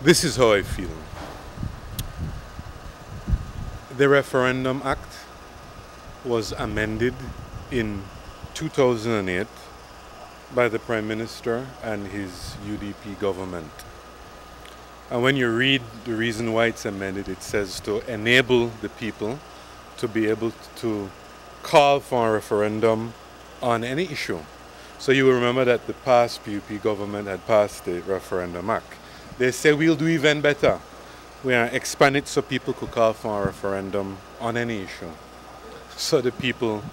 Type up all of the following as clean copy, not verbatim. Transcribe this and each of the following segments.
This is how I feel. The Referendum Act was amended in 2008 by the Prime Minister and his UDP government. And when you read the reason why it's amended, it says to enable the people to be able to call for a referendum on any issue. So you will remember that the past PUP government had passed the Referendum Act. They say we'll do even better. We are expand it so people could call for a referendum on any issue. So the people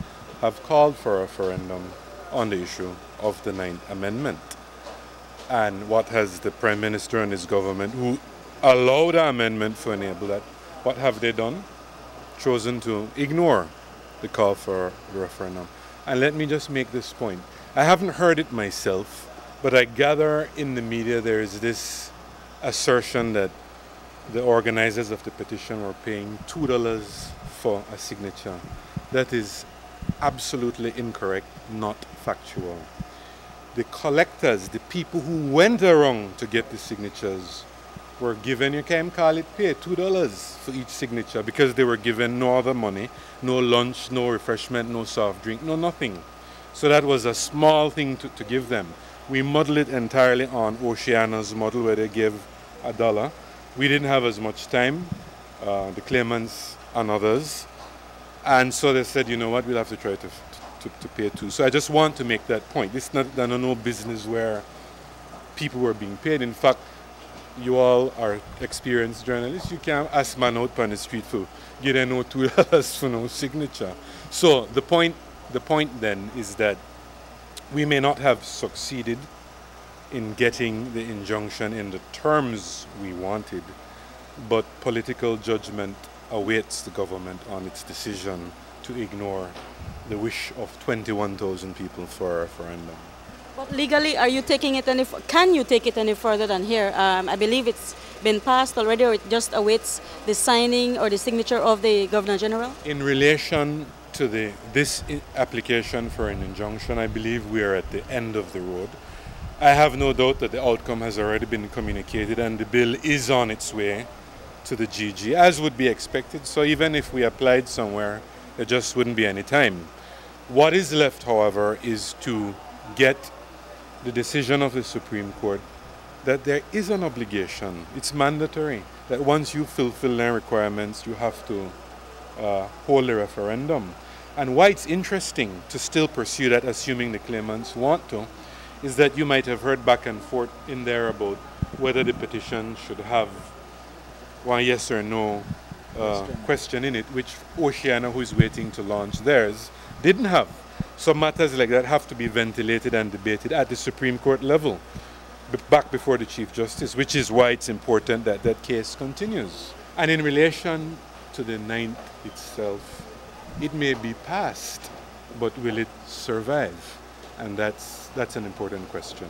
have called for a referendum on the issue of the 9th Amendment. And what has the Prime Minister and his government, who allowed the amendment to enable that, what have they done? Chosen to ignore the call for the referendum. And let me just make this point. I haven't heard it myself, but I gather in the media there is this assertion that the organizers of the petition were paying $2 for a signature. That is absolutely incorrect, not factual. The collectors, the people who went around to get the signatures, were given, you can call it pay, $2 for each signature, because they were given no other money, no lunch, no refreshment, no soft drink, no nothing. So that was a small thing to give them. We model it entirely on Oceana's model, where they give $1. We didn't have as much time, the claimants and others, and so they said, you know what, we'll have to try to pay too. So I just want to make that point. This is not no business where people were being paid. In fact, you all are experienced journalists. You can't ask man out on the street for get no $2 for no signature. So the point then is that we may not have succeeded in getting the injunction in the terms we wanted, but political judgment awaits the government on its decision to ignore the wish of 21,000 people for a referendum. But legally, are you taking it can you take it any further than here? I believe it's been passed already, or it just awaits the signing or the signature of the Governor General? In relation to this application for an injunction, I believe we are at the end of the road. I have no doubt that the outcome has already been communicated and the bill is on its way to the GG, as would be expected. So even if we applied somewhere, there just wouldn't be any time. What is left, however, is to get the decision of the Supreme Court that there is an obligation. It's mandatory that once you fulfill their requirements, you have to hold a referendum. And why it's interesting to still pursue that, assuming the claimants want to, is that you might have heard back and forth in there about whether the petition should have one yes or no question in it, which Oceana, who is waiting to launch theirs, didn't have. So matters like that have to be ventilated and debated at the Supreme Court level, back before the Chief Justice, which is why it's important that that case continues. And in relation to the 9th itself, it may be passed, but will it survive? And that's an important question.